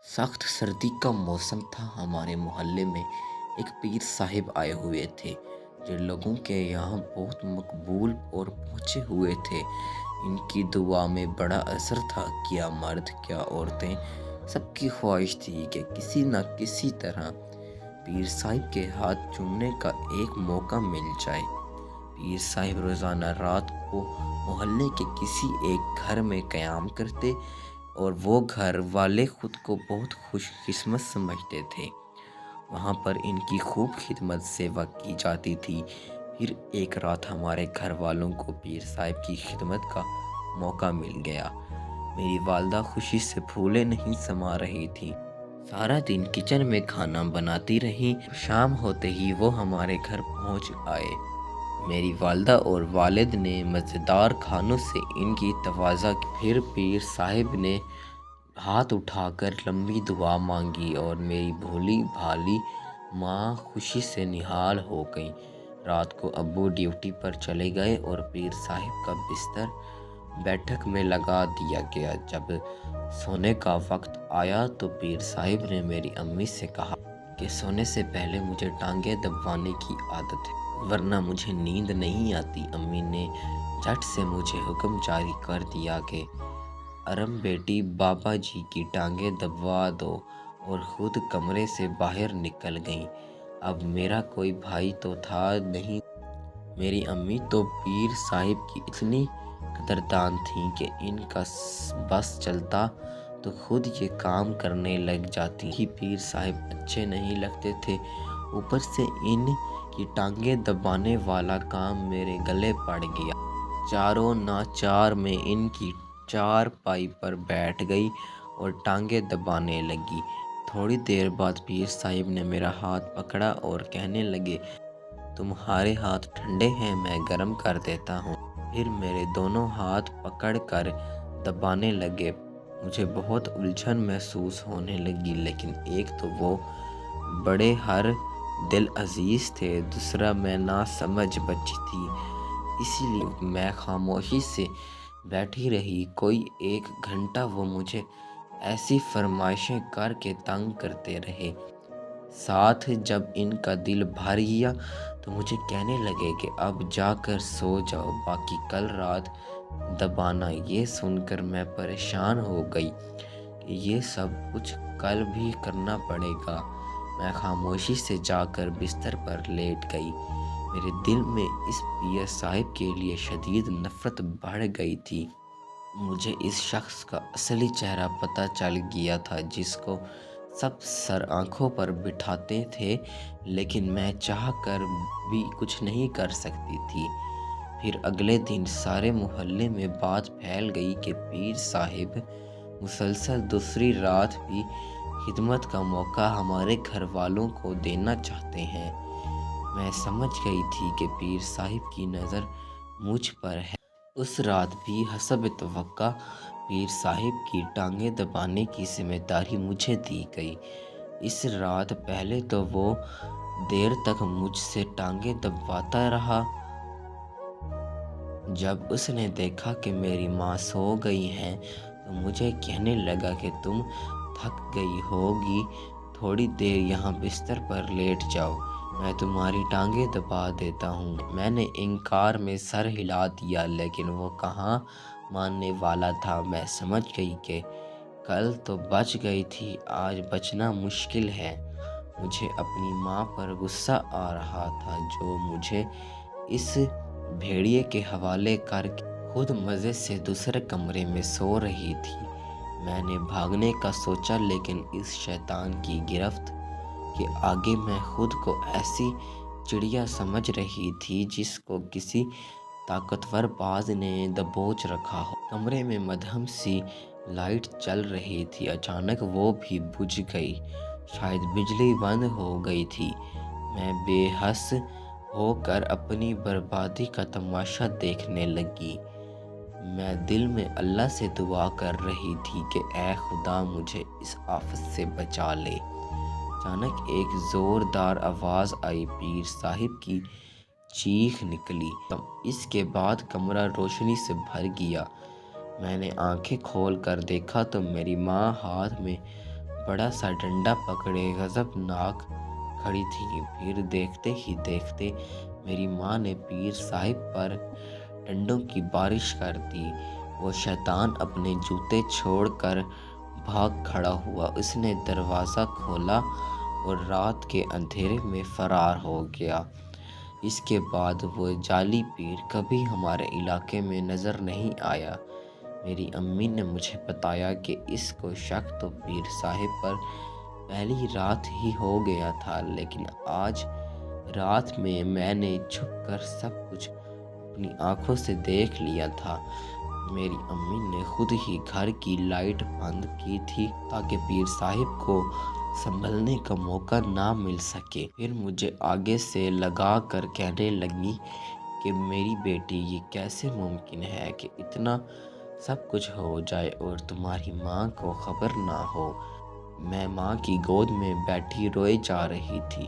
सख्त सर्दी का मौसम था। हमारे मोहल्ले में एक पीर साहिब आए हुए थे जो लोगों के यहाँ बहुत मकबूल और पहुँचे हुए थे। इनकी दुआ में बड़ा असर था। क्या मर्द क्या औरतें, सबकी ख्वाहिश थी कि किसी न किसी तरह पीर साहिब के हाथ चूमने का एक मौका मिल जाए। पीर साहिब रोज़ाना रात को मोहल्ले के किसी एक घर में क़याम करते और वो घर वाले ख़ुद को बहुत खुशकिस्मत समझते थे। वहाँ पर इनकी खूब खिदमत सेवा की जाती थी। फिर एक रात हमारे घर वालों को पीर साहिब की खिदमत का मौका मिल गया। मेरी वालदा खुशी से फूले नहीं समा रही थी। सारा दिन किचन में खाना बनाती रहीं। शाम होते ही वो हमारे घर पहुँच आए। मेरी वालदा और वालिद ने मज़ेदार खानों से इनकी तवाज़ा की। फिर पीर साहिब ने हाथ उठाकर लंबी दुआ मांगी और मेरी भोली भाली माँ खुशी से निहाल हो गई। रात को अब्बू ड्यूटी पर चले गए और पीर साहिब का बिस्तर बैठक में लगा दिया गया। जब सोने का वक्त आया तो पीर साहिब ने मेरी अम्मी से कहा कि सोने से पहले मुझे टांगे दबाने की आदत है, वरना मुझे नींद नहीं आती। अम्मी ने झट से मुझे हुक्म जारी कर दिया कि अरम बेटी, बाबा जी की टांगें दबवा दो, और ख़ुद कमरे से बाहर निकल गईं। अब मेरा कोई भाई तो था नहीं। मेरी अम्मी तो पीर साहिब की इतनी कदरदान थीं कि इनका बस चलता तो खुद ये काम करने लग जाती। ही पीर साहिब अच्छे नहीं लगते थे, ऊपर से इन की टांगें दबाने वाला काम मेरे गले पड़ गया। चारों नाचार में इनकी चारपाई पर बैठ गई और टांगें दबाने लगी। थोड़ी देर बाद पीर साहिब ने मेरा हाथ पकड़ा और कहने लगे, तुम्हारे हाथ ठंडे हैं, मैं गर्म कर देता हूँ। फिर मेरे दोनों हाथ पकड़कर दबाने लगे। मुझे बहुत उलझन महसूस होने लगी, लेकिन एक तो वो बड़े हर दिल अजीज़ थे, दूसरा मैं ना समझ बच्ची थी, इसीलिए मैं खामोशी से बैठी रही। कोई 1 घंटा वो मुझे ऐसी फरमाइशें करके तंग करते रहे। साथ जब इनका दिल भर गया तो मुझे कहने लगे कि अब जाकर सो जाओ, बाकी कल रात दबाना। ये सुनकर मैं परेशान हो गई कि ये सब कुछ कल भी करना पड़ेगा। मैं खामोशी से जाकर बिस्तर पर लेट गई। मेरे दिल में इस पीर साहिब के लिए शदीद नफ़रत बढ़ गई थी। मुझे इस शख्स का असली चेहरा पता चल गया था, जिसको सब सर आंखों पर बिठाते थे, लेकिन मैं चाह कर भी कुछ नहीं कर सकती थी। फिर अगले दिन सारे मोहल्ले में बात फैल गई कि पीर साहिब मुसलसल दूसरी रात भी खिदमत का मौका हमारे घर वालों को देना चाहते हैं। मैं समझ गई थी कि पीर साहिब की नज़र मुझ पर है। उस रात भी हसब तवक्का पीर साहिब की टांगें दबाने की जिम्मेदारी मुझे दी गई। इस रात पहले तो वो देर तक मुझसे टांगें दबाता रहा। जब उसने देखा कि मेरी माँ सो गई हैं तो मुझे कहने लगा कि तुम थक गई होगी, थोड़ी देर यहाँ बिस्तर पर लेट जाओ, मैं तुम्हारी टांगें दबा देता हूँ। मैंने इनकार में सर हिला दिया, लेकिन वो कहाँ मानने वाला था। मैं समझ गई कि कल तो बच गई थी, आज बचना मुश्किल है। मुझे अपनी माँ पर गुस्सा आ रहा था, जो मुझे इस भेड़िए के हवाले करके खुद मज़े से दूसरे कमरे में सो रही थी। मैंने भागने का सोचा, लेकिन इस शैतान की गिरफ्त के आगे मैं खुद को ऐसी चिड़िया समझ रही थी जिसको किसी ताकतवर बाज ने दबोच रखा हो। कमरे में मध्यम सी लाइट चल रही थी, अचानक वो भी बुझ गई। शायद बिजली बंद हो गई थी। मैं बेहस होकर अपनी बर्बादी का तमाशा देखने लगी। मैं दिल में अल्लाह से दुआ कर रही थी कि ऐ खुदा, मुझे इस आफत से बचा ले। अचानक एक ज़ोरदार आवाज़ आई, पीर साहिब की चीख निकली। इसके बाद कमरा रोशनी से भर गया। मैंने आंखें खोल कर देखा तो मेरी माँ हाथ में बड़ा सा डंडा पकड़े गजबनाक खड़ी थी। फिर देखते ही देखते मेरी माँ ने पीर साहिब पर डंडों की बारिश कर दी। वो शैतान अपने जूते छोड़कर भाग खड़ा हुआ। उसने दरवाज़ा खोला और रात के अंधेरे में फरार हो गया। इसके बाद वो जाली पीर कभी हमारे इलाके में नज़र नहीं आया। मेरी अम्मी ने मुझे बताया कि इसको शक तो पीर साहिब पर पहली रात ही हो गया था, लेकिन आज रात में मैंने छुपकर सब कुछ अपनी आंखों से देख लिया था। मेरी अम्मी ने खुद ही घर की लाइट बंद की थी ताकि पीर साहिब को संभलने का मौका ना मिल सके। फिर मुझे आगे से लगा कर कहने लगी कि मेरी बेटी, ये कैसे मुमकिन है कि इतना सब कुछ हो जाए और तुम्हारी माँ को खबर ना हो। मैं माँ की गोद में बैठी रोए जा रही थी।